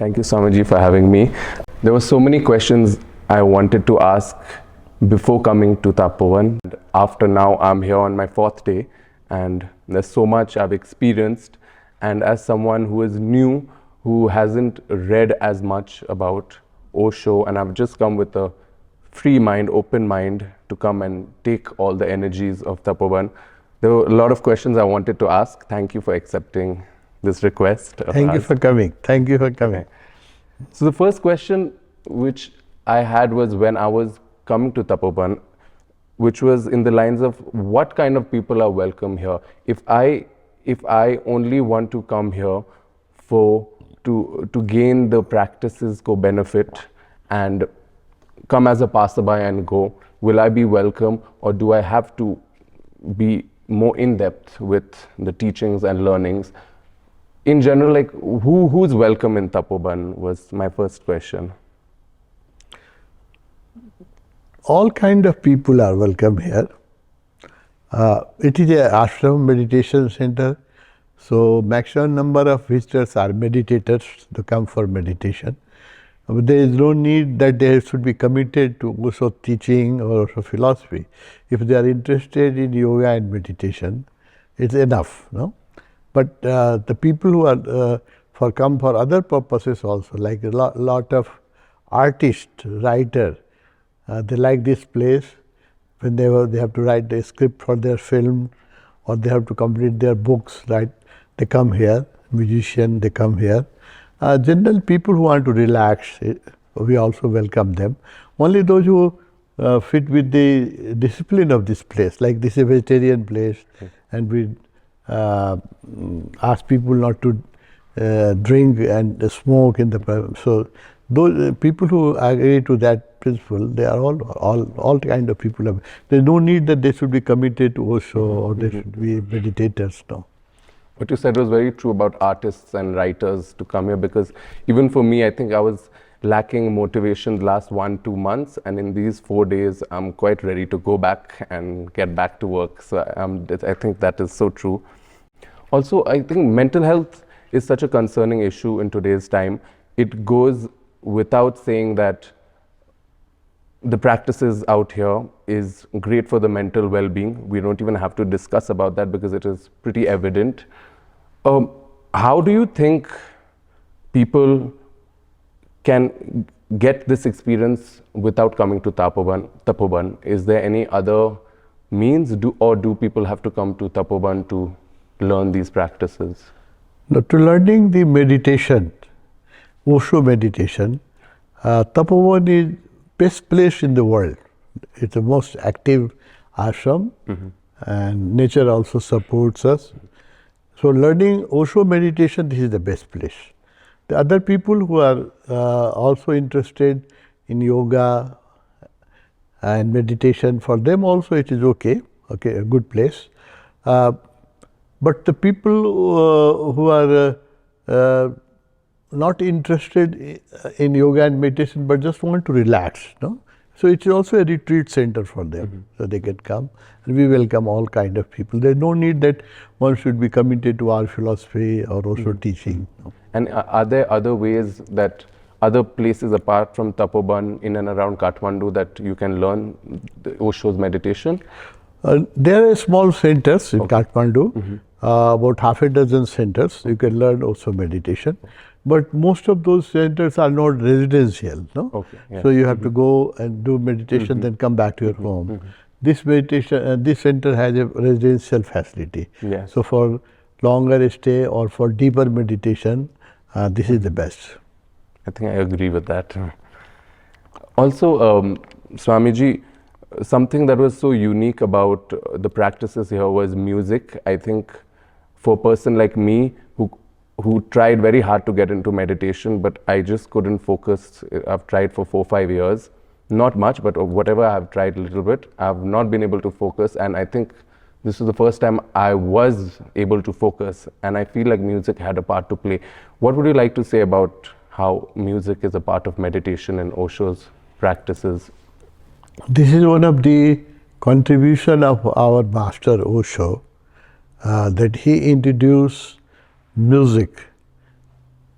Thank you, Swamiji, for having me. There were so many questions I wanted to ask before coming to Tapoban. After now, I'm here on my 4th day, and there's so much I've experienced. And as someone who is new, who hasn't read as much about Osho, and I've just come with a free mind, open mind to come and take all the energies of Tapoban, there were a lot of questions I wanted to ask. Thank you for accepting this request. Thank you for coming. Thank you for coming. Okay. So the first question which I had was when I was coming to Tapoban, which was in the lines of what kind of people are welcome here. If I only want to come here to gain the practices co-benefit and come as a passerby and go, will I be welcome, or do I have to be more in depth with the teachings and learnings? In general, like who's welcome in Tapoban was my first question. All kind of people are welcome here. It is an ashram meditation center, so maximum number of visitors are meditators to come for meditation. But there is no need that they should be committed to Osho teaching or Osho philosophy. If they are interested in yoga and meditation, it's enough, no? But the people who are come for other purposes also, like a lot of artists, writers, they like this place. When they have to write a script for their film, or they have to complete their books, right? They come here. Musicians, they come here. General people who want to relax, we also welcome them. Only those who fit with the discipline of this place, like this is a vegetarian place, and we ask people not to drink and smoke in the. So those people who agree to that principle, they are all kind of people. There's no need that they should be committed to Osho or they should be meditators. No. What you said was very true about artists and writers to come here, because even for me, I think I was lacking motivation the last 1-2 months, and in these 4 days, I'm quite ready to go back and get back to work. So I think that is so true. Also, I think mental health is such a concerning issue in today's time. It goes without saying that the practices out here is great for the mental well-being. We don't even have to discuss about that because it is pretty evident. How do you think people can get this experience without coming to Tapoban? Is there any other means, or do people have to come to Tapoban to learn these practices? Now, to learning the meditation, Osho meditation, Tapoban is best place in the world. It's the most active ashram, and nature also supports us. So learning Osho meditation, this is the best place. The other people who are also interested in yoga and meditation, for them also it is okay, a good place. But the people who are not interested in yoga and meditation, but just want to relax, no? So it's also a retreat center for them, so they can come, and we welcome all kind of people. There's no need that one should be committed to our philosophy or also teaching. No? And are there other ways that other places apart from Tapoban in and around Kathmandu that you can learn the Osho's meditation? There are small centers in Kathmandu, about half a dozen centers. You can learn Osho meditation. But most of those centers are not residential, no? So you have to go and do meditation, then come back to your home. This meditation, this center has a residential facility. So for longer stay or for deeper meditation, this is the best. I think I agree with that. Also, Swamiji, something that was so unique about the practices here was music. I think for a person like me who tried very hard to get into meditation, but I just couldn't focus. I've tried for 4-5 years, not much, but whatever I've tried a little bit, I've not been able to focus. And I think this was the first time I was able to focus, and I feel like music had a part to play. What would you like to say about how music is a part of meditation and Osho's practices? This is one of the contribution of our master Osho, that he introduced music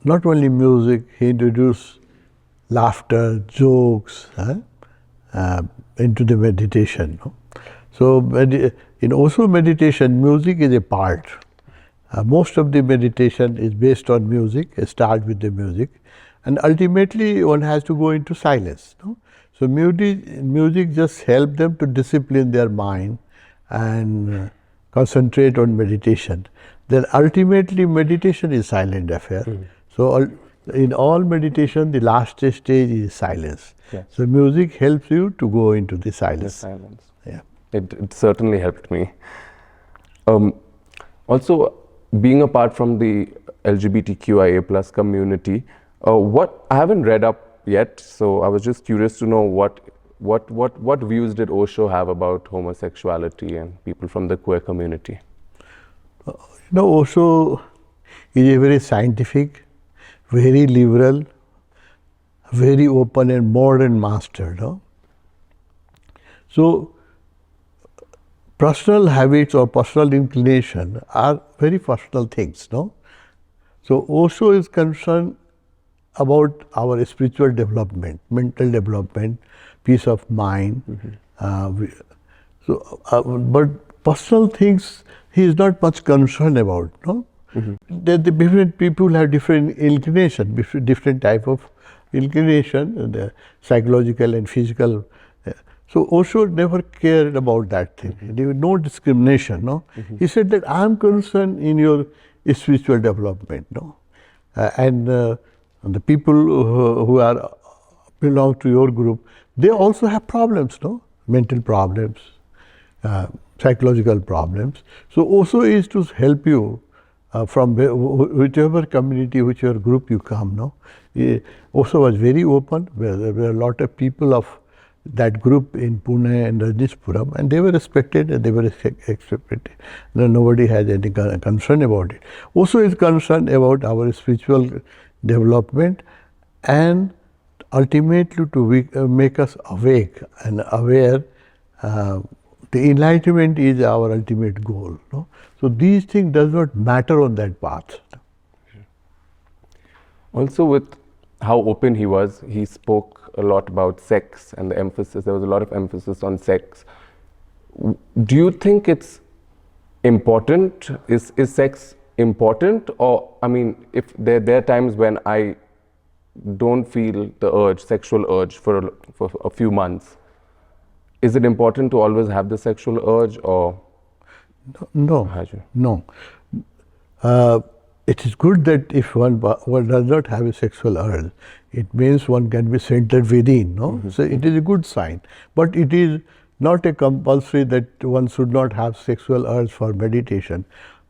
not only music, he introduced laughter, jokes into the meditation. No? So in Osho meditation, music is a part. Most of the meditation is based on music, start with the music, and ultimately one has to go into silence. No? So music just helps them to discipline their mind and concentrate on meditation. Then ultimately meditation is silent affair. So in all meditation, the last stage is silence. Yes. So music helps you to go into the silence. The silence. Yeah. It certainly helped me. Also, being apart from the LGBTQIA plus community, what I haven't read up yet, so I was just curious to know what views did Osho have about homosexuality and people from the queer community? Osho is a very scientific, very liberal, very open and modern master. No? So, personal habits or personal inclination are very personal things. No? So, Osho is concerned about our spiritual development, mental development, peace of mind. But personal things he is not much concerned about. No? The different people have different inclination, different type of inclination, the psychological and physical. So Osho never cared about that thing. There was no discrimination. No, he said that I am concerned in your spiritual development. No, and the people who are belong to your group, they also have problems. No, mental problems, psychological problems. So Osho is to help you from whichever community, whichever group you come. No, Osho was very open. There were a lot of people of that group in Pune and Rajneeshpuram, and they were respected and they were accepted. Nobody has any concern about it. Osho is concerned about our spiritual development and ultimately to make us awake and aware. The enlightenment is our ultimate goal. No? So these things does not matter on that path. Also, with how open he was, he spoke a lot about sex and the emphasis. There was a lot of emphasis on sex. Do you think it's important? Is sex important? Or, I mean, if there are times when I don't feel the urge, sexual urge for a few months, is it important to always have the sexual urge, or? No. It is good that if one does not have a sexual urge, it means one can be centered within. No, so it is a good sign. But it is not a compulsory that one should not have sexual urge for meditation.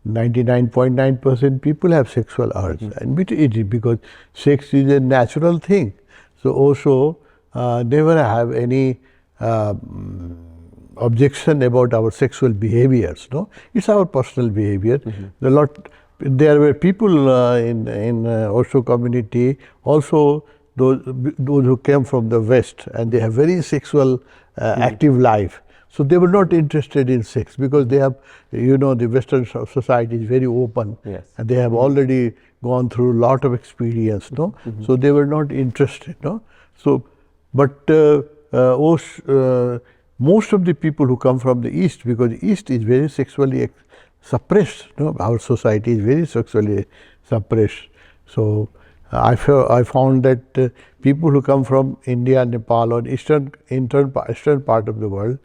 99.9% people have sexual urge, and it is because sex is a natural thing. So Osho never have any objection about our sexual behaviors. No, it's our personal behavior. There were people in Osho community also those who came from the West, and they have very sexual active life. So they were not interested in sex because they have, the Western society is very open, and they have already gone through a lot of experience. No, so they were not interested. No, so but most of the people who come from the East, because the East is very sexually suppressed. No, our society is very sexually suppressed. So I found that people who come from India, Nepal, or eastern part of the world,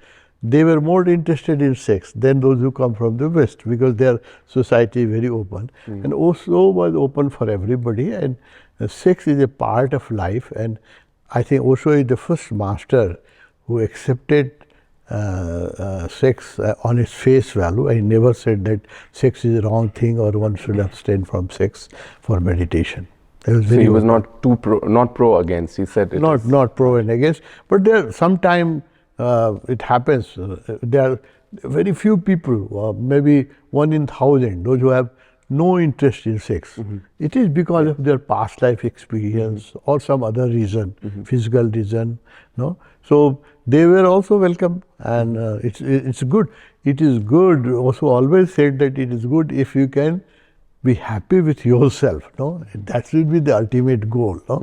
they were more interested in sex than those who come from the West, because their society is very open. And Osho was open for everybody, and sex is a part of life. And I think Osho is the first master who accepted sex on its face value. I never said that sex is a wrong thing or one should abstain from sex for meditation. So he was not pro against. He said it not pro and against, but there sometime it happens. There are very few people, maybe 1 in 1,000, those who have no interest in sex. It is because of their past life experience or some other reason, physical reason. No, so they were also welcome, and it's good. It is good. Also, always said that it is good if you can be happy with yourself, no? That should be the ultimate goal, no?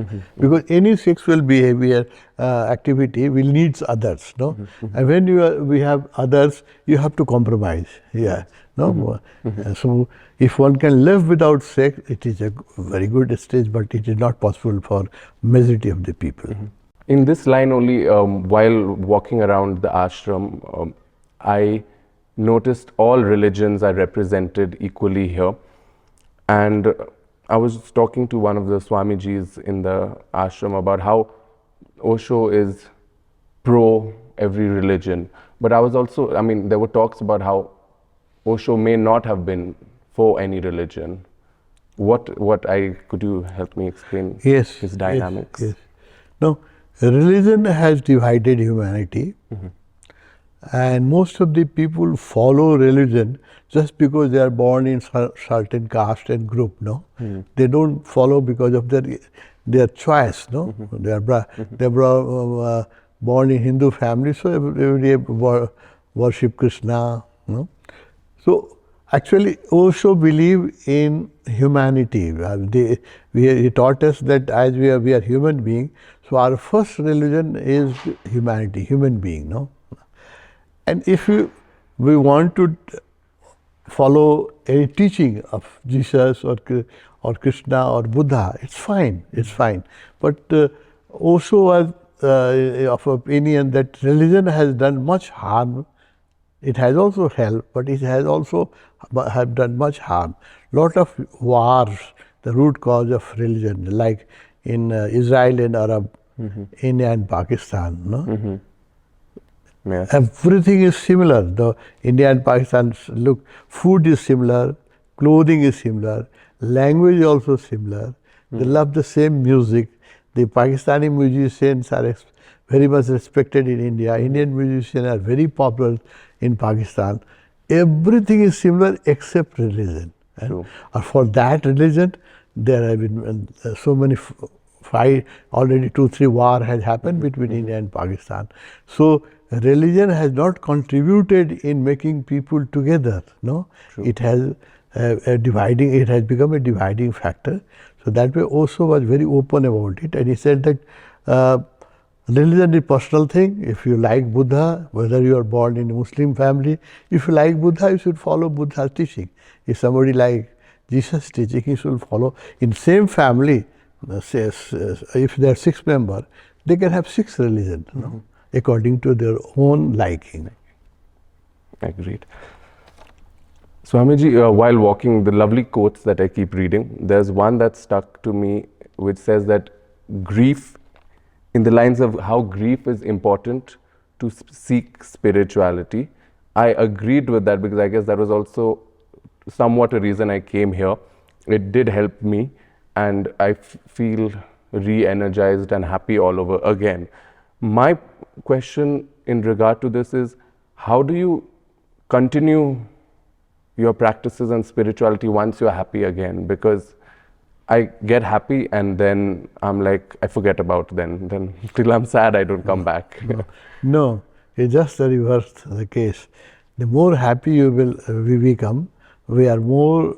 Because any sexual behavior, activity will needs others, no? And when we have others, you have to compromise, yeah, no? So if one can live without sex, it is a very good stage, but it is not possible for majority of the people. In this line only, while walking around the ashram, I noticed all religions are represented equally here. And I was talking to one of the Swamijis in the ashram about how Osho is pro every religion. But I was also, I mean, there were talks about how Osho may not have been for any religion. Could you help me explain his dynamics? Yes. No, religion has divided humanity. And most of the people follow religion just because they are born in certain caste and group, no? They don't follow because of their choice, no? They are born in Hindu family, so every day worship Krishna, no? So actually Osho believed in humanity. He taught us that as we are human being, so our first religion is humanity, human being, no? And if we want to follow any teaching of Jesus or Krishna or Buddha, it's fine. But Osho was of opinion that religion has done much harm. It has also helped, but it has also have done much harm. Lot of wars, the root cause of religion, like in Israel and Arab, India and Pakistan, no? Yes. Everything is similar. The India and Pakistan, look, food is similar, clothing is similar, language is also similar. They love the same music. The Pakistani musicians are very much respected in India. Indian musicians are very popular in Pakistan. Everything is similar except religion. And for that religion, there have been so many fight. Already 2-3 war has happened between India and Pakistan. So religion has not contributed in making people together, no? It has it has become a dividing factor. So that way Osho was very open about it, and he said that religion is a personal thing. If you like Buddha, whether you are born in a Muslim family, if you like Buddha, you should follow Buddha's teaching. If somebody like Jesus' teaching, he should follow. In same family, if there are 6 members, they can have 6 religions, no? According to their own liking. Agreed. Swamiji, while walking, the lovely quotes that I keep reading, there's one that stuck to me which says that grief, in the lines of how grief is important to seek spirituality. I agreed with that because I guess that was also somewhat a reason I came here. It did help me, and I feel re-energized and happy all over again. My question in regard to this is, how do you continue your practices and spirituality once you're happy again? Because I get happy and then I'm like, I forget about then till I'm sad, I don't come back. No, it's just the reverse the case. The more happy we become, we more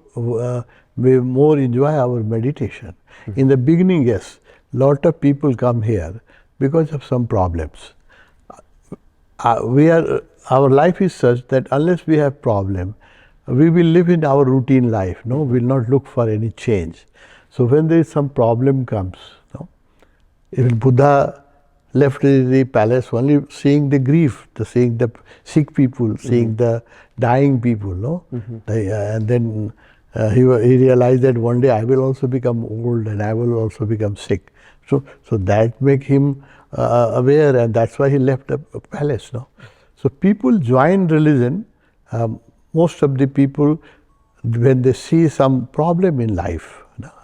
enjoy our meditation. In the beginning, yes, lot of people come here because of some problems. Our life is such that unless we have problem, we will live in our routine life. No, we will not look for any change. So when there is some problem comes, no, even Buddha left the palace only seeing the grief, seeing the sick people, seeing the dying people. No, and then he realized that one day I will also become old and I will also become sick. So that make him aware, and that's why he left the palace. No, so people join religion. Most of the people, when they see some problem in life,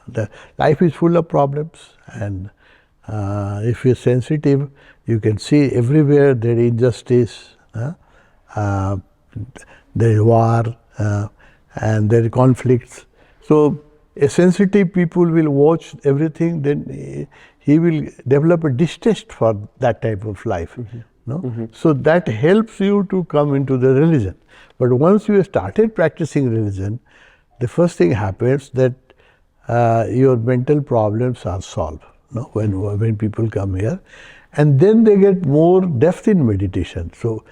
the life is full of problems, and if you're sensitive, you can see everywhere there is injustice, there is war, and there are conflicts. So a sensitive people will watch everything, then he will develop a distaste for that type of life. No? So that helps you to come into the religion. But once you have started practicing religion, the first thing happens that your mental problems are solved, no? When people come here, and then they get more depth in meditation. So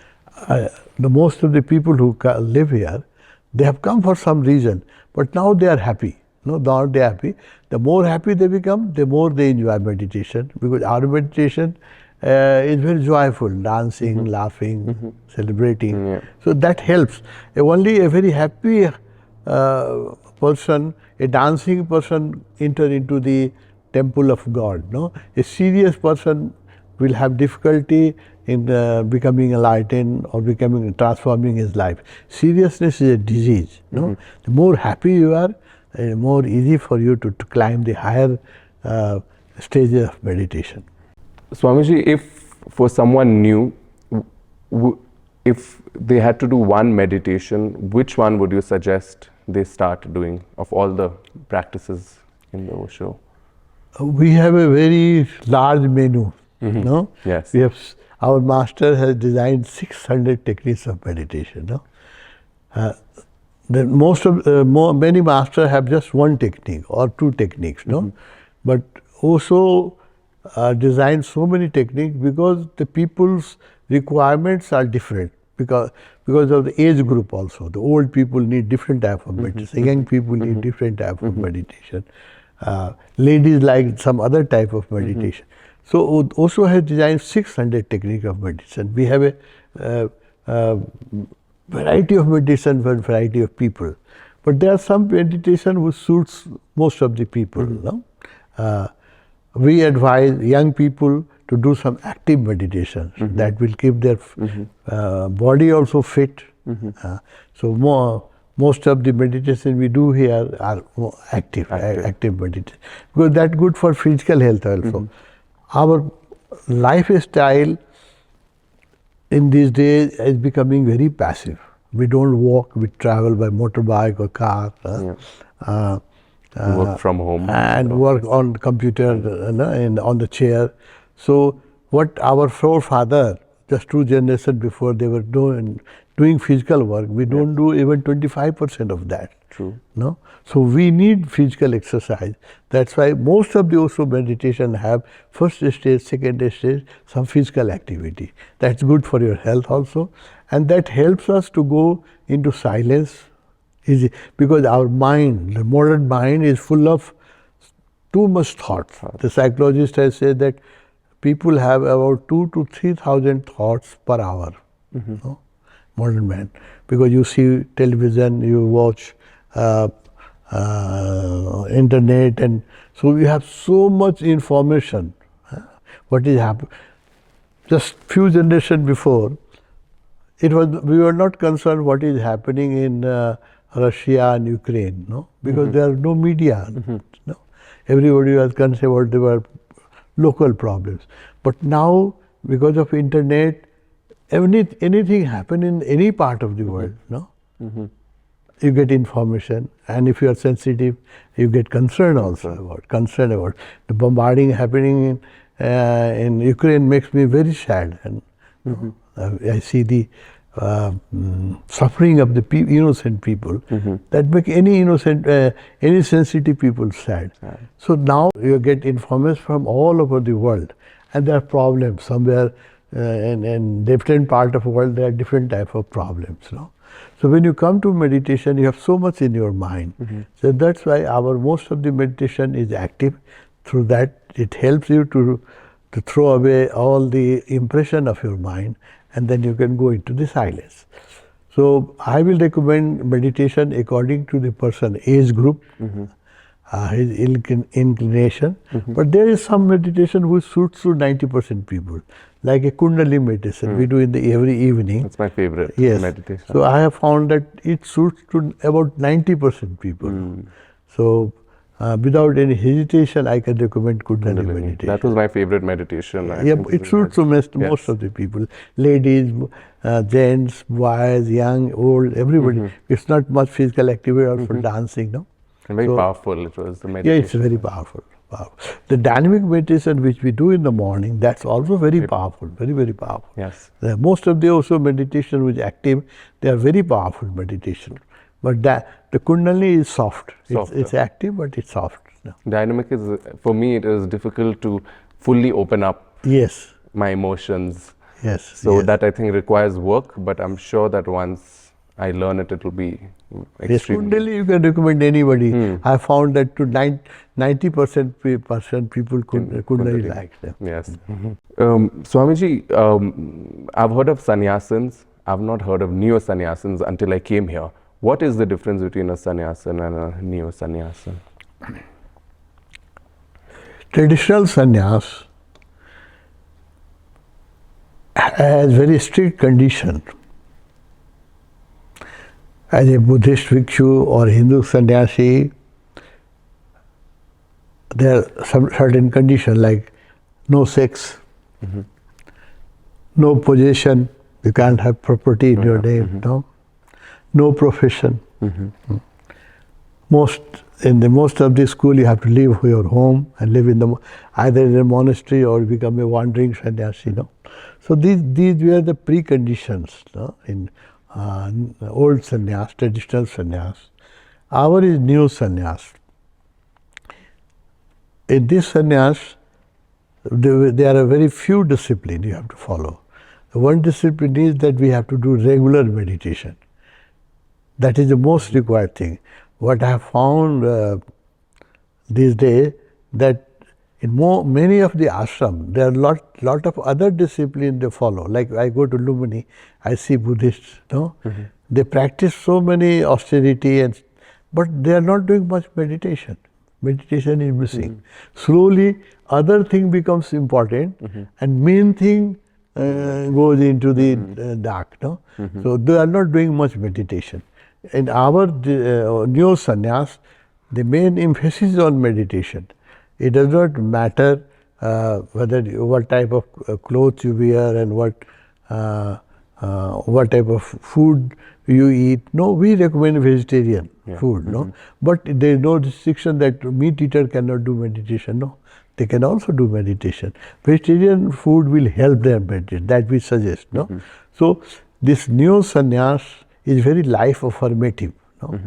the most of the people who live here, they have come for some reason, but now they are happy. No, now they are happy. The more happy they become, the more they enjoy meditation, because our meditation is very joyful, dancing, laughing, celebrating. Yeah. So that helps. Only a very happy person, a dancing person, enter into the temple of God. No, a serious person will have difficulty in becoming enlightened or transforming his life. Seriousness is a disease. No, the more happy you are, more easy for you to climb the higher stages of meditation. Swamiji, if for someone new, if they had to do one meditation, which one would you suggest they start doing of all the practices in the Osho? We have a very large menu. No? Yes. We have, our master has designed 600 techniques of meditation. No? Many masters have just one technique or two techniques. No? But also designed so many techniques because the people's requirements are different, because of the age group also. The old people need different type of meditation, young people need different type of meditation, ladies like some other type of meditation. So Osho has designed 600 techniques of meditation. We have a variety of meditation for variety of people, but there are some meditation which suits most of the people. No? We advise young people to do some active meditation that will keep their body also fit. So most of the meditation we do here are more active meditation, because that's good for physical health also. Our lifestyle in these days is becoming very passive. We don't walk, we travel by motorbike or car. Work from home. And work on computer and on the chair. So what our forefather, just 2 generations before, they were doing physical work, we don't do even 25% of that. True. No? So we need physical exercise. That's why most of the Osho meditation have first stage, second stage, some physical activity. That's good for your health also. And that helps us to go into silence. Because our mind, the modern mind, is full of too much thoughts. The psychologist has said that people have about 2,000 to 3,000 thoughts per hour. No? Modern man, because you see television, you watch internet, and so we have so much information. What is happening? Just few generations before, we were not concerned what is happening in Russia and Ukraine, no, because there are no media. No, everybody was concerned about their local problems. But now, because of internet, anything happen in any part of the world, no? You get information, and if you are sensitive, you get concern also about the bombarding happening in Ukraine. Makes me very sad, and I see the suffering of the innocent people that make any innocent, any sensitive people sad. So now you get information from all over the world, and there are problems somewhere. In different part of the world, there are different type of problems. No? So when you come to meditation, you have so much in your mind. So that's why most of the meditation is active. Through that, it helps you to throw away all the impression of your mind, and then you can go into the silence. So I will recommend meditation according to the person age group, his inclination. But there is some meditation which suits to 90% people, like a Kundalini meditation we do in every evening. That's my favorite meditation. So I have found that it suits to about 90% people. So without any hesitation, I can recommend Kundalini meditation. That was my favorite meditation. It suits to most of the people, ladies, gents, boys, young, old, everybody. It's not much physical activity, also dancing, no? And very powerful it was, the meditation. Yeah, it's very powerful. The dynamic meditation which we do in the morning, that's also very powerful, very, very powerful. Yes. Most of the also meditation which is active, they are very powerful meditation. But the Kundalini is soft. Softer. It's active, but it's soft. No? Dynamic is, for me, it is difficult to fully open up Yes. my emotions. Yes. So yes. that I think requires work, but I'm sure that once I learn it, it will be Yes, extremely. Kundalini you can recommend anybody. I found that to 90% people Kundalini like them. Yes. Swamiji, I've heard of sannyasins. I've not heard of neo-sannyasins until I came here. What is the difference between a sannyasin and a neo-sannyasin? Traditional sannyas has very strict condition. As a Buddhist bhikshu or Hindu sannyasi, there are some certain conditions like no sex, no possession, you can't have property in your name, no profession. Most of the school you have to leave your home and live in either in a monastery or become a wandering sannyasi. So these were the preconditions in old sannyas, traditional sannyas. Our is new sannyas. In this sannyas, there are very few disciplines you have to follow. The one discipline is that we have to do regular meditation. That is the most required thing. What I have found these days, that in many of the ashram, there are lot of other disciplines they follow. Like I go to Lumini, I see Buddhists. They practice so many austerity, but they are not doing much meditation. Meditation is missing. Slowly, other thing becomes important, and main thing goes into the dark. So they are not doing much meditation. In our new sannyas, the main emphasis is on meditation. It does not matter what type of clothes you wear and what type of food you eat. No, we recommend vegetarian food. No, but there is no restriction that meat eater cannot do meditation. No, they can also do meditation. Vegetarian food will help them meditate. That we suggest. No, so this new sannyas is very life affirmative. No?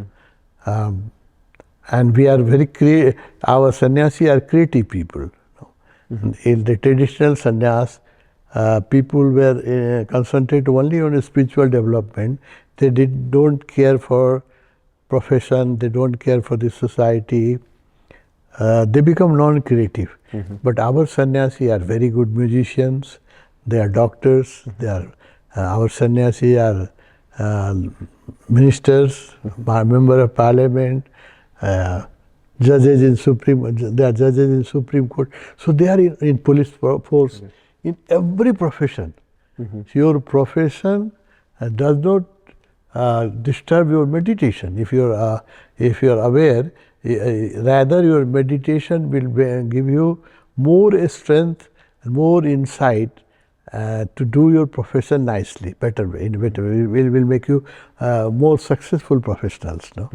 And we are very our sannyasi are creative people. In the traditional sannyas, people were concentrated only on spiritual development. They don't care for profession, they don't care for the society. They become non-creative. But our sannyasi are very good musicians, they are doctors, our sannyasi are ministers, member of parliament, judges in Supreme Court. So they are in police force, in every profession. So your profession does not disturb your meditation. If you are aware, rather your meditation will give you more strength, more insight to do your profession nicely, better way. Will make you more successful professionals. No?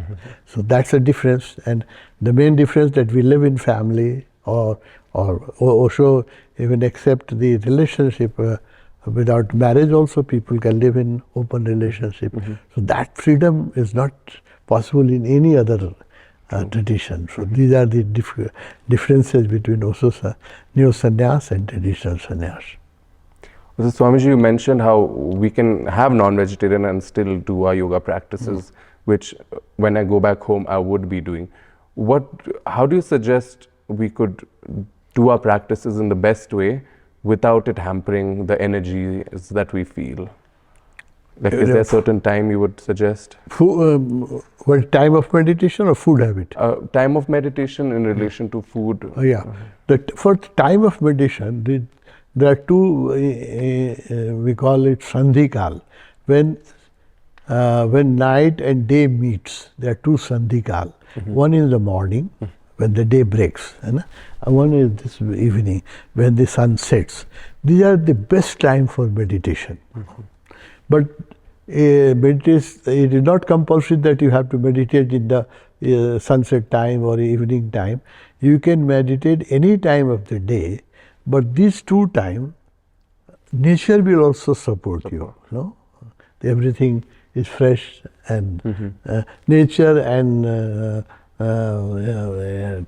So that's the difference, and the main difference that we live in family, or Osho even accept the relationship without marriage. Also, people can live in open relationship. So that freedom is not possible in any other tradition. So these are the differences between Osho's new sannyas and traditional sannyas. So Swamiji, you mentioned how we can have non-vegetarian and still do our yoga practices, which when I go back home, I would be doing. How do you suggest we could do our practices in the best way without it hampering the energies that we feel? Like, is there a certain time you would suggest? What time of meditation or food habit? Time of meditation in relation to food. For the time of meditation, there are two, we call it sandhikal. When night and day meets, there are two sandhikal. One is the morning, when the day breaks, and one is this evening, when the sun sets. These are the best time for meditation. But it is not compulsory that you have to meditate in the sunset time or evening time. You can meditate any time of the day. But these two times, nature will also support you. No? Everything is fresh, and nature and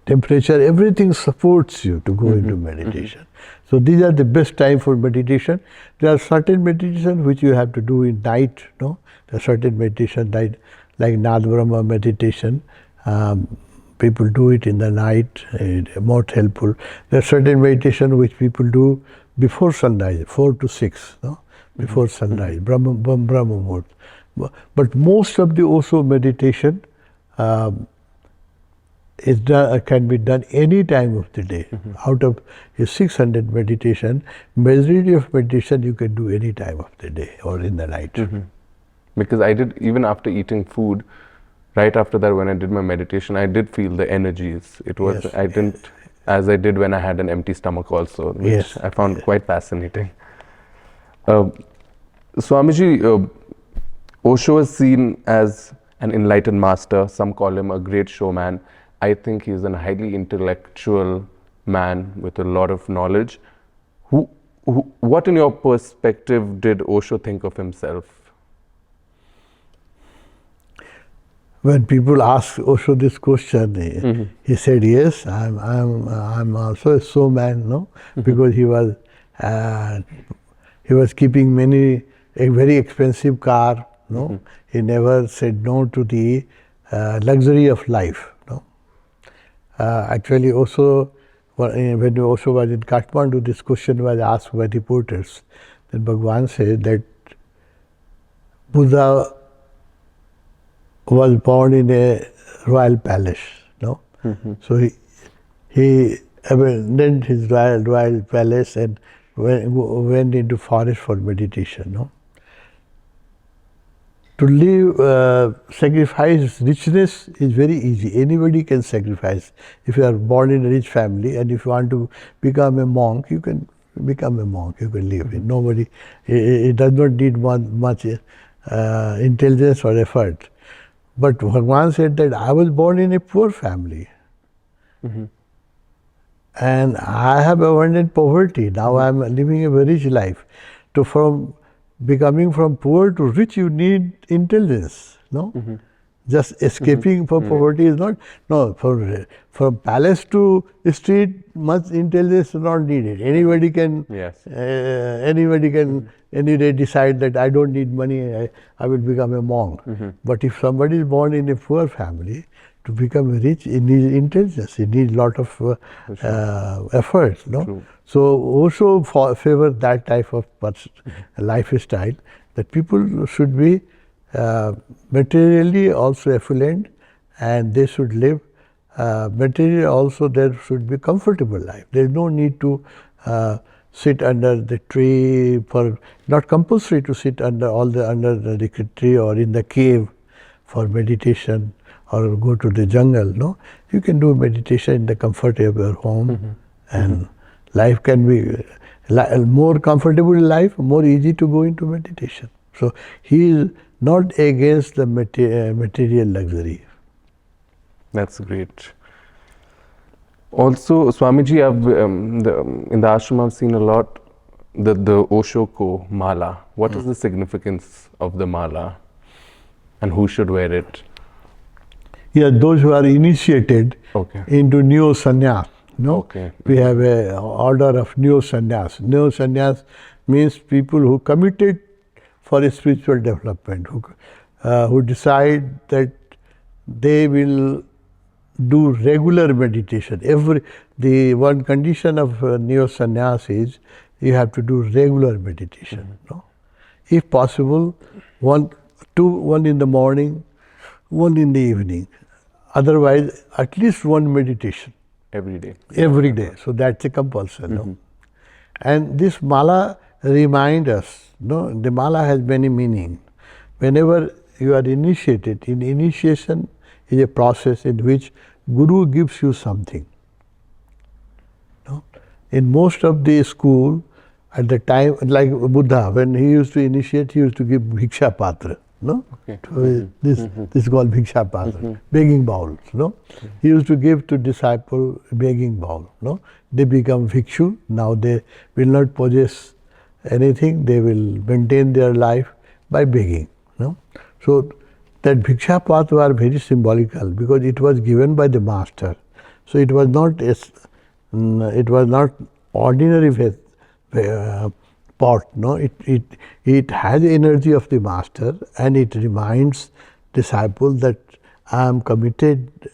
temperature, everything supports you to go into meditation. So these are the best time for meditation. There are certain meditation which you have to do in night. No, there are certain meditation like Nad Brahma meditation. People do it in the night, more helpful. There are certain meditation which people do before sunrise, 4 to 6, no? Before sunrise, Brahma Muhurt. But most of the Osho meditation can be done any time of the day. Out of his 600 meditation, majority of meditation you can do any time of the day or in the night. Because I did, even after eating food, right after that when I did my meditation, I did feel the energies. It was, Yes. I didn't, as I did when I had an empty stomach also, which Yes. I found quite fascinating. Swamiji, Osho is seen as an enlightened master. Some call him a great showman. I think he's a highly intellectual man with a lot of knowledge. What, in your perspective, did Osho think of himself? When people ask Osho this question, he said, "Yes, I'm also a showman, no, because he was keeping a very expensive car, no. He never said no to the luxury of life, no. Actually, Osho, when Osho was in Kathmandu, this question was asked by reporters. Then Bhagavan said that Buddha was born in a royal palace, no? So he abandoned his royal palace and went into forest for meditation, no? To live, sacrifice richness is very easy. Anybody can sacrifice. If you are born in a rich family and if you want to become a monk, you can become a monk, you can live. Nobody, it does not need much intelligence or effort. But Bhagavan said that I was born in a poor family. And I have abandoned poverty. Now I am living a very rich life. So from becoming from poor to rich, you need intelligence, no? Just escaping from poverty is not, no, from palace to street, much intelligence is not needed. Anybody can, any day decide that I don't need money, I will become a monk. But if somebody is born in a poor family, to become rich, it needs intelligence, it needs a lot of effort, no? True. So Osho favor that type of lifestyle, that people should be materially also affluent, and they should live materially also. There should be comfortable life. There is no need to sit under the tree, for not compulsory to sit under the tree or in the cave for meditation or go to the jungle. No, you can do meditation in the comfort of your home, and life can be more comfortable life, more easy to go into meditation. So he is not against the material luxury. That's great. Also, Swamiji, in the ashram I've seen a lot the Osho ko mala. What is the significance of the mala, and who should wear it? Yeah, those who are initiated into neo sannyas. No, we have a order of neo sannyas. Neo sannyas means people who committed for a spiritual development, who decide that they will do regular meditation. The one condition of neo sannyas is you have to do regular meditation. No? If possible, one in the morning, one in the evening. Otherwise, at least one meditation. Every day. Every day. So that's a compulsion. No? And this mala reminds us, no, the mala has many meanings. Whenever you are initiated, in initiation is a process in which Guru gives you something. No? In most of the school, at the time, like Buddha, when he used to initiate, he used to give bhiksha patra. No? This is called bhiksha patra, begging bowls. No? He used to give to disciple begging bowl. No? They become bhikshu. Now they will not possess anything. They will maintain their life by begging. No? So that Bhiksha path were very symbolical because it was given by the master. So it was not ordinary pot. No, it has the energy of the master, and it reminds disciple that I am committed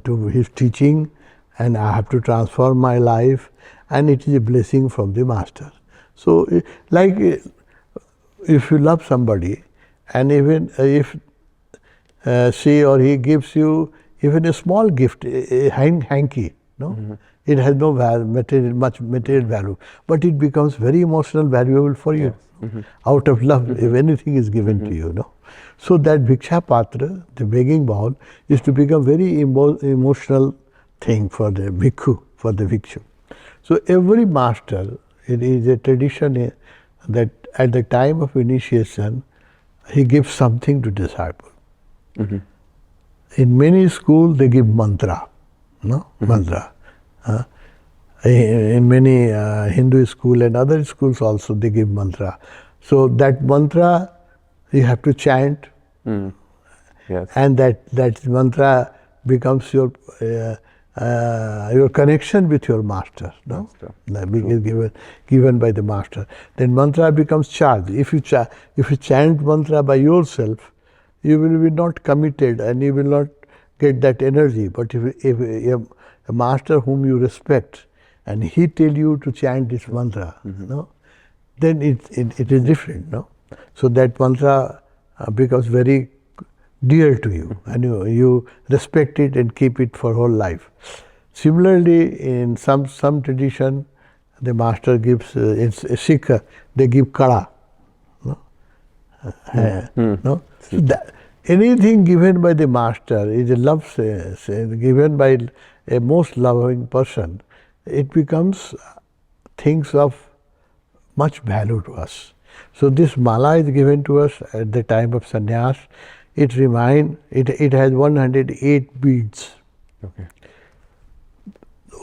to his teaching, and I have to transform my life, and it is a blessing from the master. So, like if you love somebody, and even if she or he gives you even a small gift, a hanky, no, it has no much material value, but it becomes very emotional, valuable for you. Out of love, if anything is given to you, no. So that Bhiksha Patra, the begging bowl, is to become very emotional thing for the bhikkhu, for the bhikshu. So every master, it is a tradition that at the time of initiation, he gives something to disciple. In many schools, they give mantra, no, mantra. In many Hindu school and other schools also, they give mantra. So that mantra you have to chant, Yes. and that mantra becomes your connection with your master. No, is given by the master. Then mantra becomes charged. If you chant mantra by yourself, you will be not committed and you will not get that energy. But if a master whom you respect and he tell you to chant this mantra, no, then it is different. No, so that mantra becomes very dear to you, and you respect it and keep it for whole life. Similarly, in some tradition, the master gives in Sikh they give kala. No, no. So anything given by the master is a love, given by a most loving person. It becomes things of much value to us. So this mala is given to us at the time of sannyas. It has 108 beads. Okay.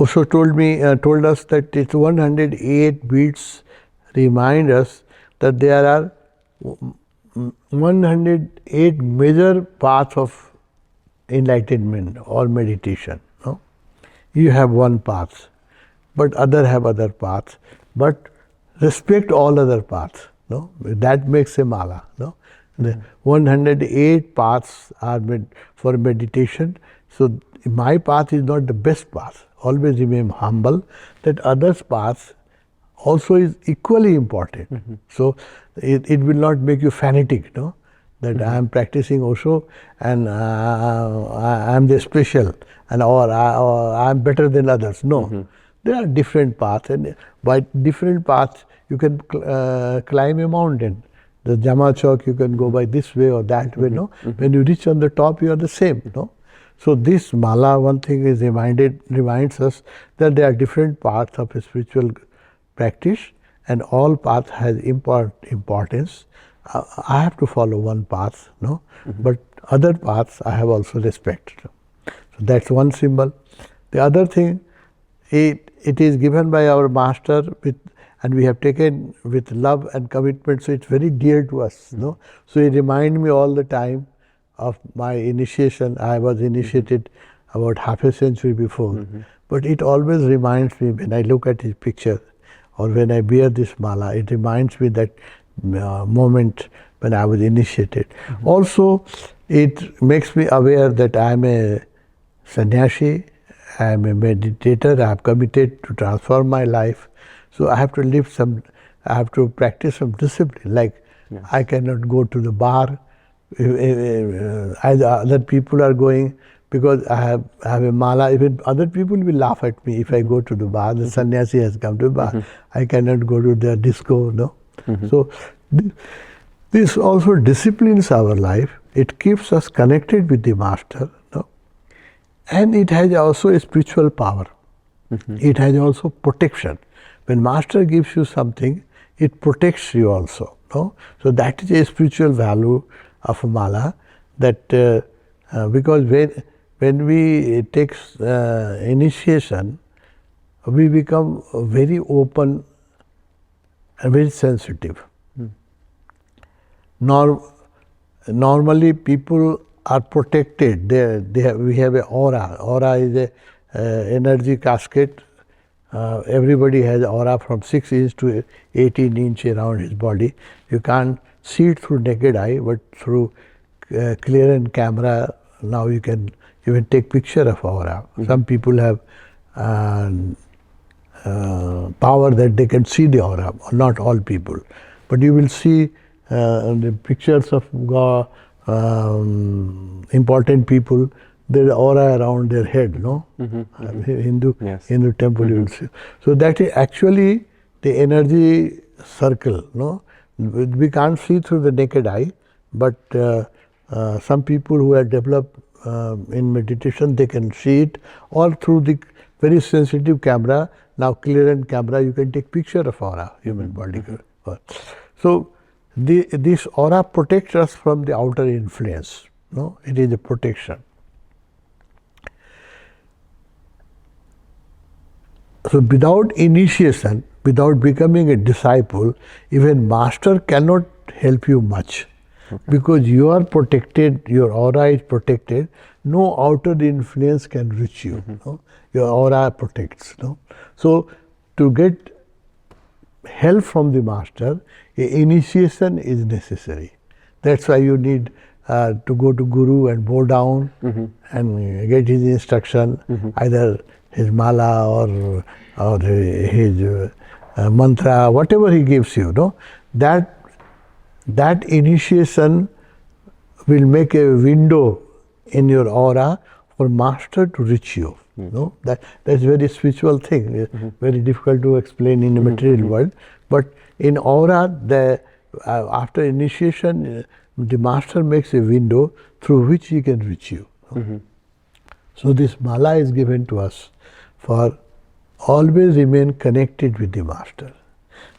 Osho told us that it's 108 beads remind us that there are 108 major paths of enlightenment or meditation. No? You have one path, but other have other paths. But respect all other paths. No, that makes a mala. No, the 108 paths are for meditation. So my path is not the best path. Always remain humble. That others' paths also is equally important. So it will not make you fanatic. No, that I am practicing Osho and I am the special or I am better than others. No, there are different paths, and by different paths you can climb a mountain. The Jama Chowk, you can go by this way or that way. No, when you reach on the top, you are the same. No, so this mala, one thing is reminds us that there are different paths of a spiritual practice, and all paths has importance. I have to follow one path, no, but other paths I have also respect. So that's one symbol. The other thing, it is given by our master and we have taken with love and commitment, so it's very dear to us. No, so it reminds me all the time of my initiation. I was initiated about half a century before, but it always reminds me when I look at his picture or when I wear this mala, it reminds me that moment when I was initiated. Also, it makes me aware that I am a sannyasi, I am a meditator, I have committed to transform my life. So I have to practice some discipline. Like I cannot go to the bar as other people are going, because I have a mala. Even other people will laugh at me if I go to the bar. The sannyasi has come to the bar. I cannot go to the disco. No. So this also disciplines our life. It keeps us connected with the master. No? And it has also a spiritual power. It has also protection. When master gives you something, it protects you also. No? So that is a spiritual value of a mala, that because when we take initiation, we become very open and very sensitive. Nor normally people are protected. We have an aura. Aura is a energy casket. Everybody has aura from 6 inch to 18 inch around his body. You can't see it through naked eye, but through clearance camera, now you can even take picture of aura. Some people have power that they can see the aura, not all people. But you will see the pictures of important people, their aura around their head, no? Hindu temple you will see. So that is actually the energy circle, no? We can't see through the naked eye, but some people who have developed in meditation, they can see it, or through the very sensitive camera. Now clearance camera, you can take picture of aura, human body. So this aura protects us from the outer influence. No, it is a protection. So without initiation, without becoming a disciple, even master cannot help you much. Because you are protected, your aura is protected, no outer influence can reach you. No? Your aura protects. No? So to get help from the master, initiation is necessary. That's why you need to go to Guru and bow down and get his instruction, either his mala or his mantra, whatever he gives you. No? That initiation will make a window in your aura for master to reach you. No? That's a very spiritual thing, very difficult to explain in the material world. But in aura, after initiation, the master makes a window through which he can reach you. So this mala is given to us for always remain connected with the master.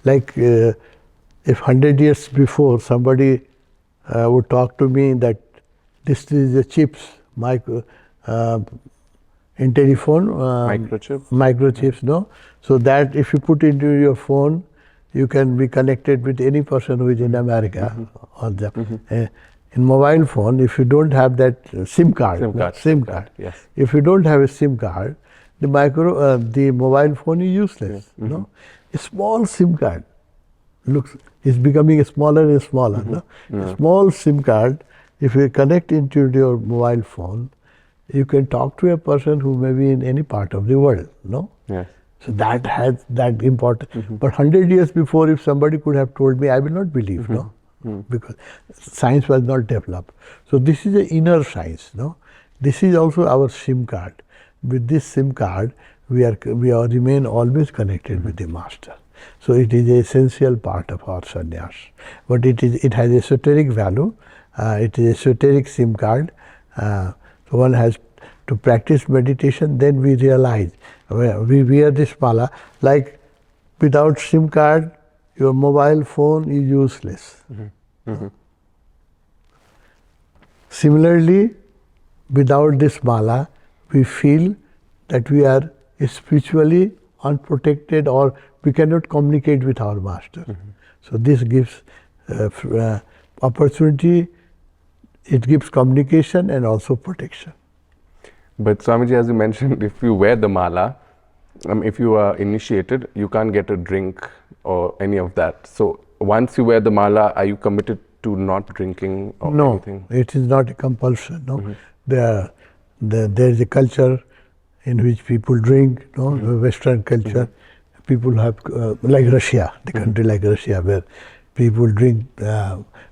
Like if 100 years before somebody would talk to me that this is the chips, in telephone, microchips, no? So that if you put into your phone, you can be connected with any person who is in America. Or in mobile phone, if you don't have that SIM card, yes. If you don't have a SIM card, the mobile phone is useless. No? A small SIM card is becoming smaller and smaller. No? A small SIM card, if you connect into your mobile phone, you can talk to a person who may be in any part of the world. No? Yes. So that has that important. But 100 years before, if somebody could have told me, I will not believe. No, because science was not developed. So this is the inner science. No, this is also our SIM card. With this SIM card, we remain always connected with the master. So it is an essential part of our sannyas. But it has esoteric value. It is esoteric SIM card. So one has to practice meditation. Then we realize we wear this mala. Like without SIM card, your mobile phone is useless. Similarly, without this mala, we feel that we are spiritually unprotected, or we cannot communicate with our master. So this gives opportunity, it gives communication and also protection. But Swamiji, as you mentioned, if you wear the mala, if you are initiated, you can't get a drink or any of that. So once you wear the mala, are you committed to not drinking or anything? No, it is not a compulsion. No, there is a culture in which people drink. No, Western culture. People have like Russia, the country like Russia, where people drink.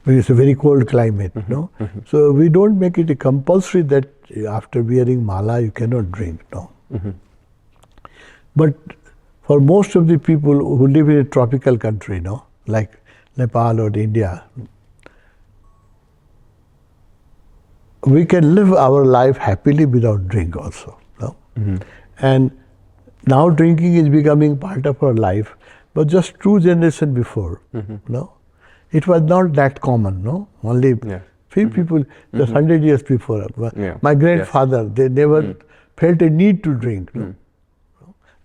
It's a very cold climate. No, so we don't make it a compulsory that after wearing mala you cannot drink. No, but for most of the people who live in a tropical country, no, like Nepal or India, we can live our life happily without drink also. No? And now drinking is becoming part of our life, but just 2 generations before, no, it was not that common. No, only few people just 100 years before. My grandfather, they never felt a need to drink. No?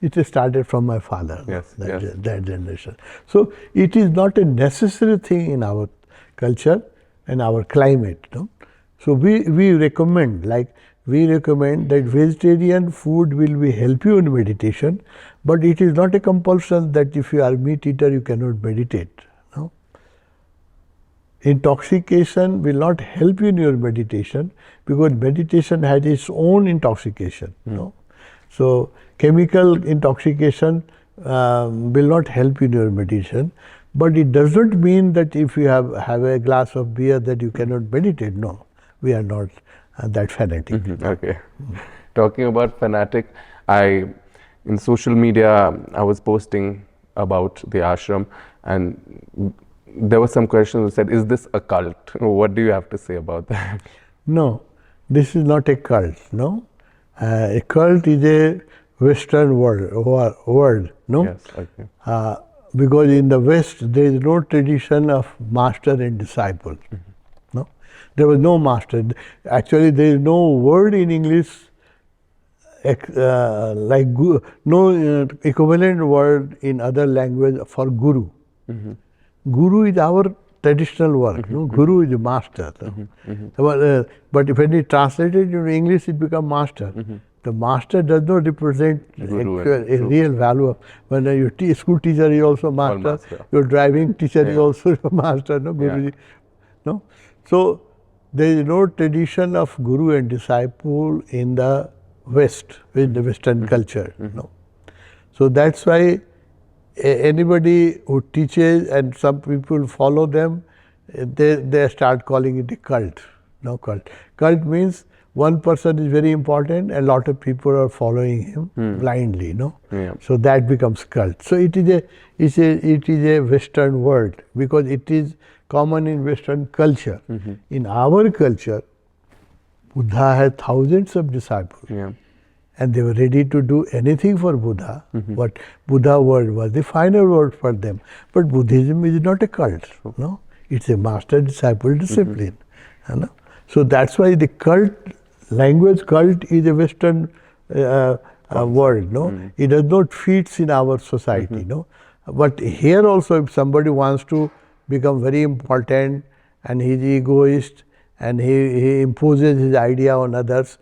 It started from my father, that generation. So it is not a necessary thing in our culture, and our climate. No? So we recommend that vegetarian food will be help you in meditation, but it is not a compulsion that if you are meat eater you cannot meditate. No? Intoxication will not help you in your meditation because meditation has its own intoxication. No? So chemical intoxication will not help you in your meditation, but it does not mean that if you have a glass of beer that you cannot meditate. No, we are not that fanatic. Okay. Talking about fanatic, in social media I was posting about the ashram, and there were some questions that said, is this a cult? What do you have to say about that? No, this is not a cult. No, a cult is a Western word. No, Yes. Okay. because in the West there is no tradition of master and disciple. No, there was no master. Actually, there is no word in English no equivalent word in other language for guru. Guru is our traditional work. No, guru is a master. But when it translated into English, it becomes master. The master does not represent a real value of when your school teacher is also master, your driving teacher is also a master, no Guruji. No? So there is no tradition of guru and disciple in the West, in the Western culture. No. So that's why anybody who teaches and some people follow them, they start calling it a cult. No, cult. Cult means one person is very important and a lot of people are following him blindly. No, so that becomes cult. So it is a Western word because it is common in Western culture. In our culture, Buddha had thousands of disciples. And they were ready to do anything for Buddha. What Buddha word was the final word for them. But Buddhism is not a cult. No, it's a master-disciple discipline. You know? So that's why the cult language cult is a Western word. No, it does not fit in our society. No, but here also, if somebody wants to become very important and he is egoist and he imposes his idea on others,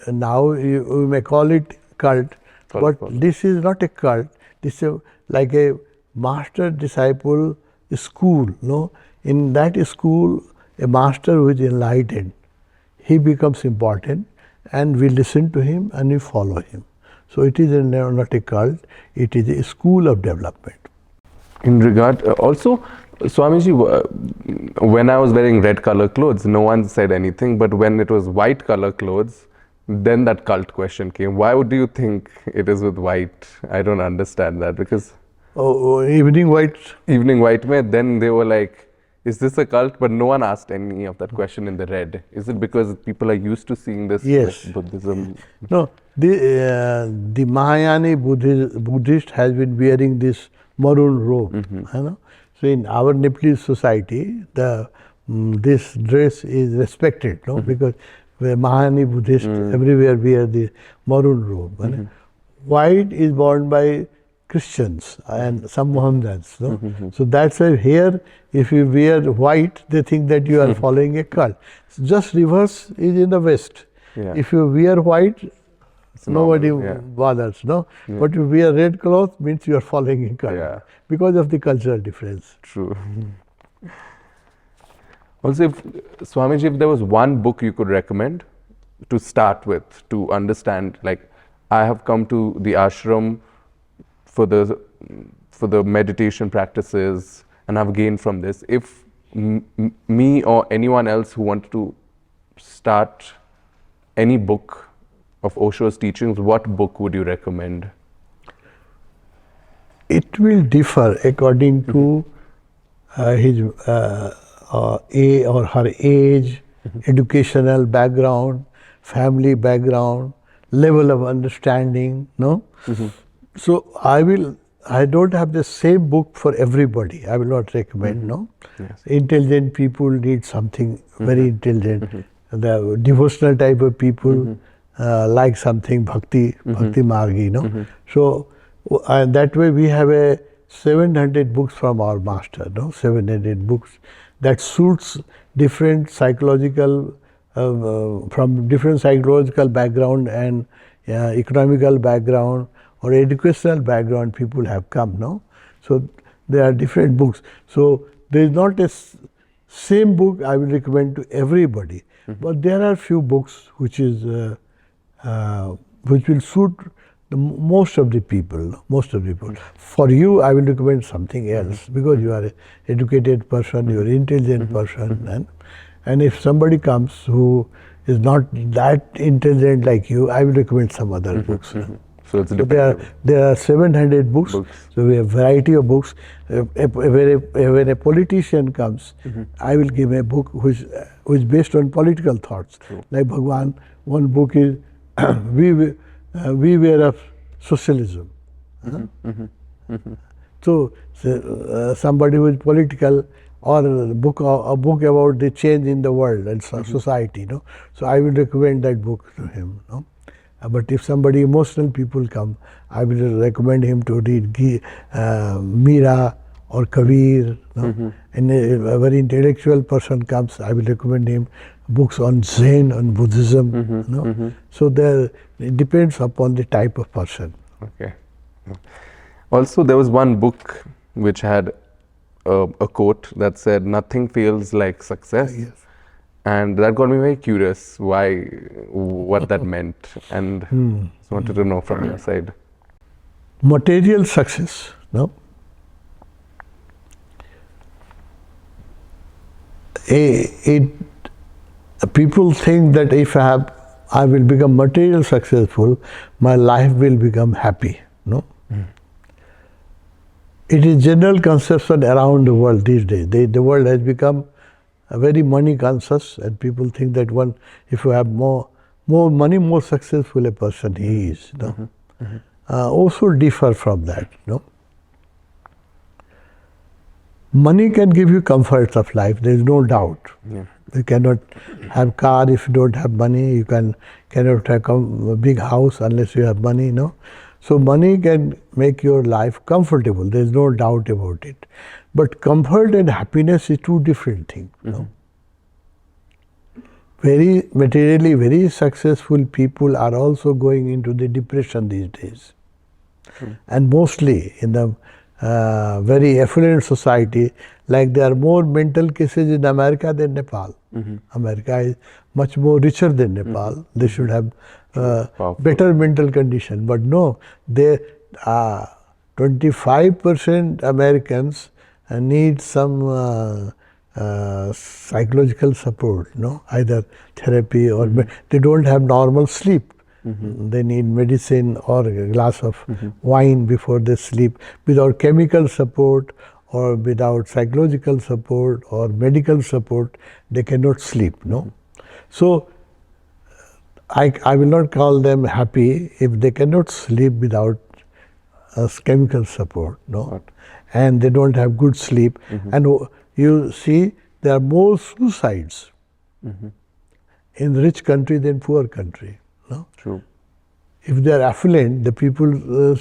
now we may call it cult, but this is not a cult. This is like a master-disciple school. No, in that school, a master who is enlightened, he becomes important, and we listen to him and we follow him. So it is not a cult; it is a school of development. In regard, also, Swamiji, when I was wearing red color clothes, no one said anything. But when it was white color clothes, then that cult question came. Why would you think it is with white? I don't understand that because Evening white. Evening white mein, then they were like, is this a cult? But no one asked any of that question in the red. Is it because people are used to seeing this Buddhism? No, the Mahayani Buddhist has been wearing this maroon robe. You know? So in our Nepalese society, this dress is respected, no? Because the Mahayani Buddhists everywhere wear the maroon robe. White is worn by Christians and some Mohammedans. No? So that's why here, if you wear white, they think that you are following a cult. So just reverse is in the West. If you wear white, nobody bothers. No, but if you wear red cloth, means you are following a cult because of the cultural difference. True. Also, if Swamiji, if there was one book you could recommend to start with, to understand, like, I have come to the ashram for the meditation practices and I've gained from this. If me or anyone else who wanted to start any book of Osho's teachings, what book would you recommend? It will differ according to his a or her age, educational background, family background, level of understanding. No, so I don't have the same book for everybody. I will not recommend. No, intelligent people need something very intelligent. The devotional type of people like something bhakti margi. No, so that way we have 700 books from our master. No, 700 books. that suits different psychological, from different psychological background and economical background or educational background people have come, no? So there are different books. So there is not a same book I will recommend to everybody, but there are few books which is which will suit most of the people. For you, I will recommend something else because you are an educated person, you are an intelligent person, and if somebody comes who is not that intelligent like you, I will recommend some other books. So it's there are 700 books. So we have variety of books. When a politician comes, I will give a book which is based on political thoughts. Like Bhagwan, one book is Beware of Socialism. So somebody who is political, or a book about the change in the world and society, no? So I will recommend that book to him, no? But if somebody emotional people come, I will recommend him to read Meera or Kabir, no? And a very intellectual person comes, I will recommend him books on Zen, on Buddhism, no? So it depends upon the type of person. Okay. Also, there was one book which had a quote that said, "Nothing feels like success." Yes. And that got me very curious what that meant, and just wanted to know from your side. Material success, no? People think that if I will become material successful, my life will become happy, no? It is general conception around the world these days. The world has become very money conscious, and people think that if you have more money, more successful a person he is. No? Also differ from that. No? Money can give you comforts of life. There is no doubt. Yeah. You cannot have car if you don't have money. You cannot have a big house unless you have money. No. So money can make your life comfortable. There is no doubt about it. But comfort and happiness is two different things. No? Very materially very successful people are also going into the depression these days. And mostly in the very affluent society, like there are more mental cases in America than Nepal. America is much more richer than Nepal. They should have better mental condition. But no, 25% Americans need some psychological support, no? Either therapy or they don't have normal sleep. They need medicine or a glass of wine before they sleep. Without chemical support or without psychological support or medical support, they cannot sleep, no? So I will not call them happy if they cannot sleep without chemical support, no? And they don't have good sleep. And you see, there are more suicides in rich country than poor country. No? True. If they are affluent, the people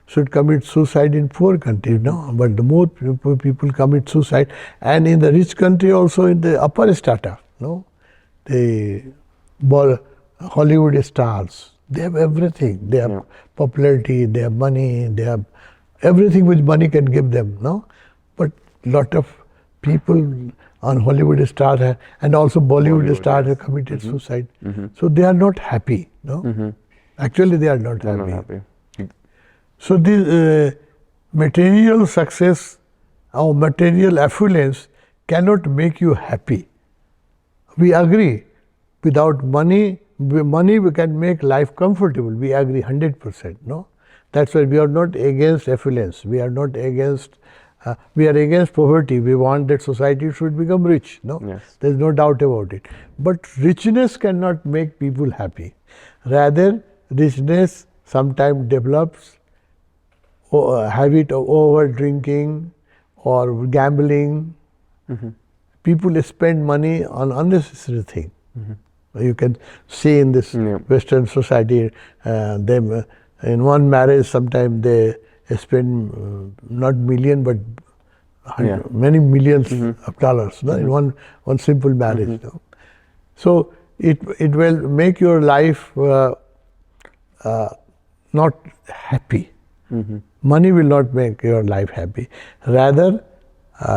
should commit suicide in poor country, no? But the more people commit suicide, and in the rich country also in the upper strata, no? The Hollywood stars, they have everything. They have popularity, they have money, they have everything which money can give them, no? But lot of people on Hollywood stars and also Bollywood stars have committed suicide. So they are not happy, no? Actually they are not happy. So this material success or material affluence cannot make you happy. We agree, without money we can make life comfortable. We agree 100%, no? That's why we are not against affluence. We are not against we are against poverty. We want that society should become rich. No, Yes. There is no doubt about it. But richness cannot make people happy. Rather, richness sometimes develops habit of over drinking or gambling. People spend money on unnecessary things. You can see in this Western society, them in one marriage sometimes they spend not million but many millions of dollars, no, in one simple marriage. No? So it will make your life not happy. Money will not make your life happy. Rather,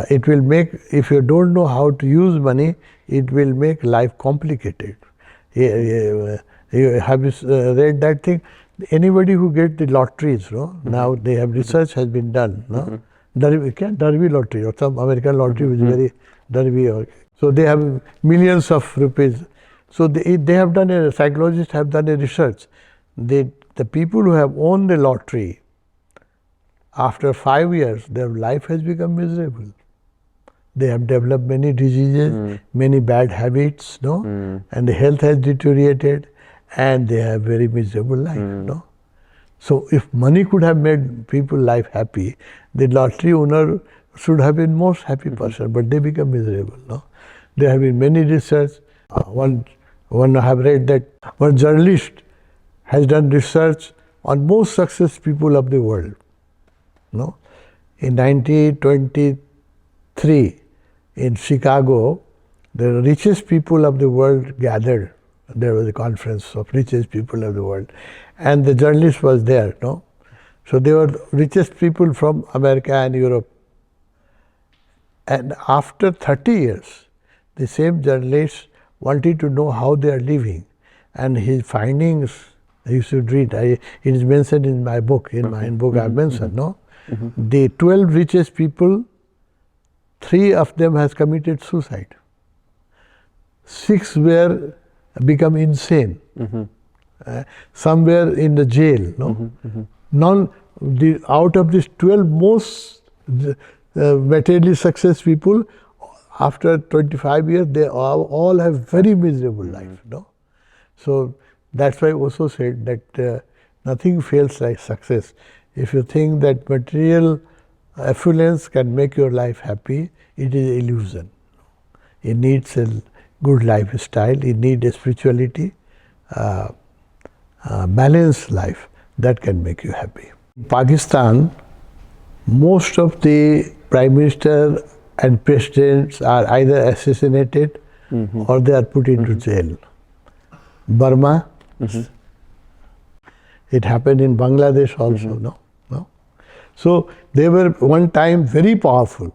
it will make, if you don't know how to use money, it will make life complicated. You have read that thing? Anybody who gets the lotteries, no? Now they have research has been done. No? Derby lottery or some American lottery which is very Derby. So they have millions of rupees. So they have done psychologists have done a research. The people who have won the lottery, after 5 years, their life has become miserable. They have developed many diseases, many bad habits, no? And the health has deteriorated, and they have very miserable life, no? So if money could have made people life happy, the lottery owner should have been most happy person, but they become miserable, no? There have been many research. One I have read that one journalist has done research on most successful people of the world. No? In 1923, in Chicago, the richest people of the world gathered. There was a conference of richest people of the world, and the journalist was there. No, so they were richest people from America and Europe. And after 30 years, the same journalist wanted to know how they are living, and his findings you should read. It is mentioned in my book. In my book, I mentioned. No. The 12 richest people, 3 of them has committed suicide. 6 were become insane. Some were in the jail. No, out of these 12 most materially successful people, after 25 years, they all have very miserable life. No, so that's why Osho said that nothing feels like success. If you think that material affluence can make your life happy, it is illusion. It needs a good lifestyle, it needs a spirituality, balanced life that can make you happy. In Pakistan, most of the prime minister and presidents are either assassinated or they are put into jail. Burma, it happened in Bangladesh also, no? So they were one time very powerful,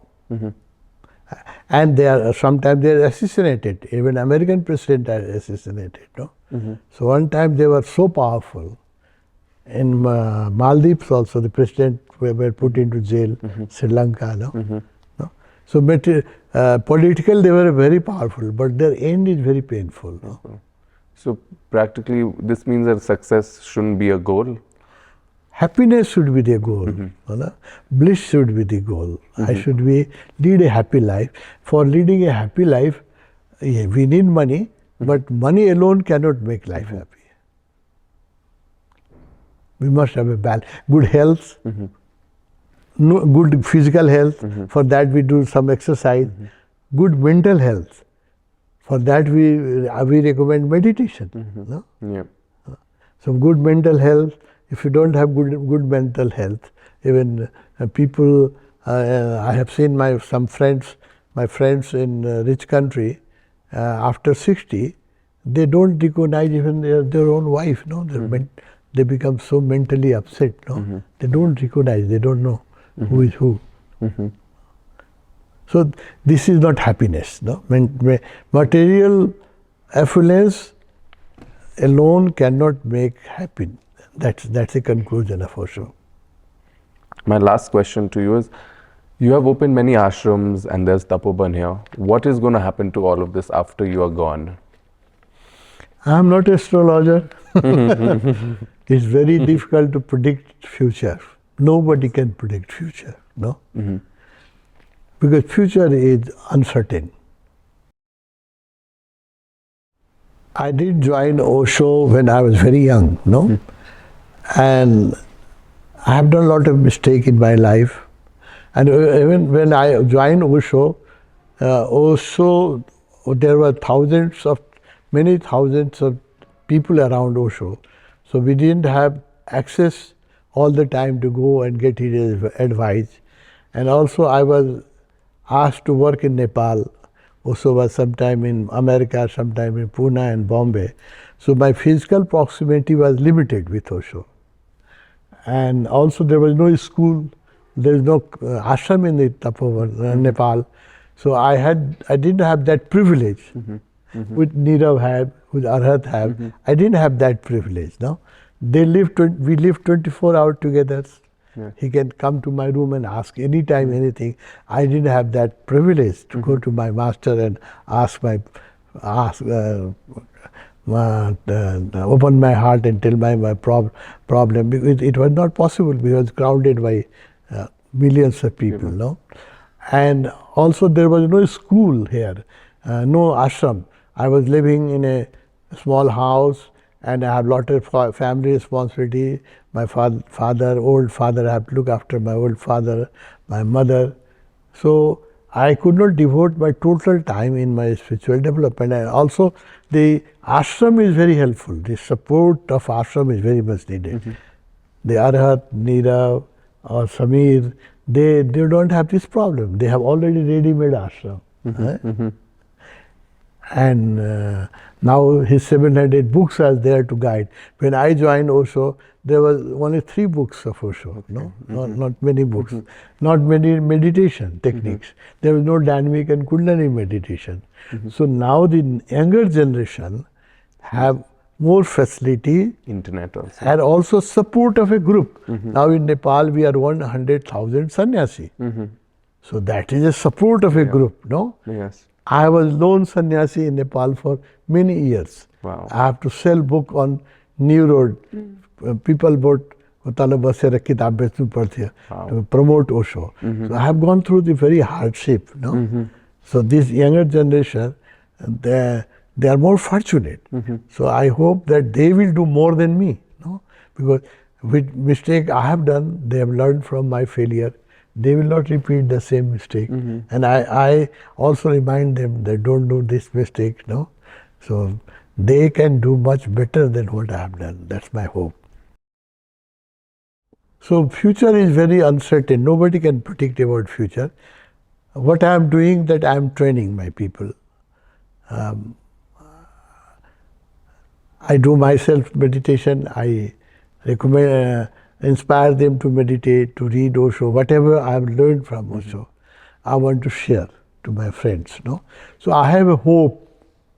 and sometimes they are assassinated. Even American president are assassinated. No, so one time they were so powerful. In Maldives also, the president were put into jail. Sri Lanka, no, no. So political they were very powerful, but their end is very painful. No? So practically, this means that success shouldn't be a goal. Happiness should be the goal. Bliss should be the goal. I should lead a happy life. For leading a happy life, we need money, but money alone cannot make life happy. We must have a good health, good physical health. For that we do some exercise. Good mental health. For that we recommend meditation. No? So good mental health. If you don't have good mental health, even people, I have seen my friends in rich country, after 60, they don't recognize even their own wife. No, they become so mentally upset. No, they don't recognize. They don't know who is who. So this is not happiness. No, material affluence alone cannot make happy. That's the conclusion of Osho. My last question to you is, you have opened many ashrams and there's Tapoban here. What is going to happen to all of this after you are gone? I am not an astrologer. It's very difficult to predict future. Nobody can predict future, no? Because future is uncertain. I did join Osho when I was very young, no? And I have done a lot of mistakes in my life. And even when I joined Osho, there were many thousands of people around Osho. So we didn't have access all the time to go and get his advice. And also I was asked to work in Nepal. Osho was sometime in America, sometime in Pune and Bombay. So my physical proximity was limited with Osho. And also there was no school, there is no ashram in the Tapoban, Nepal. So I didn't have that privilege, which Nirav had, which Arhat had. I didn't have that privilege. No, we lived 24 hours together. Yeah. He can come to my room and ask anytime anything. I didn't have that privilege to go to my master and open my heart and tell my problem. It was not possible because crowded by millions of people. No, and also there was no school here, no ashram. I was living in a small house, and I have lot of family responsibility. My old father, I have to look after my old father, my mother. So I could not devote my total time in my spiritual development. And also the ashram is very helpful. The support of ashram is very much needed. The Arhat, Nirav or Samir, they don't have this problem. They have already ready-made ashram. And now his 700 books are there to guide. When I joined Osho, there was only 3 books of Osho, not many books, not many meditation techniques. There was no dynamic and Kundalini meditation. So now the younger generation have more facility, Internet also. and also support of a group. Now in Nepal we are 100,000 sannyasi. So that is a support of a group, no? Yes. I was lone sannyasi in Nepal for many years. Wow. I have to sell book on New Road. People bought tala basera kitab bechnu padthyo to promote Osho. So I have gone through the very hardship, no? So this younger generation, they are more fortunate. So I hope that they will do more than me, no? Because with mistake I have done, they have learned from my failure. They will not repeat the same mistake. And I also remind them that don't do this mistake, no? So they can do much better than what I have done. That's my hope. So future is very uncertain. Nobody can predict about future. What I am doing, that I am training my people. I do myself meditation. I recommend, inspire them to meditate, to read Osho. Whatever I have learned from Osho, I want to share to my friends. No, so I have a hope,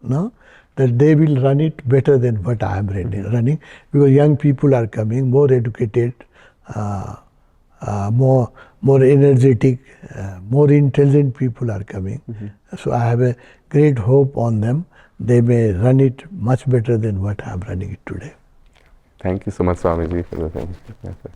no, that they will run it better than what I am running, because young people are coming, more educated, more energetic, more intelligent people are coming. So I have a great hope on them. They may run it much better than what I am running it today. Thank you so much, Swamiji, for the thing. Yes, sir.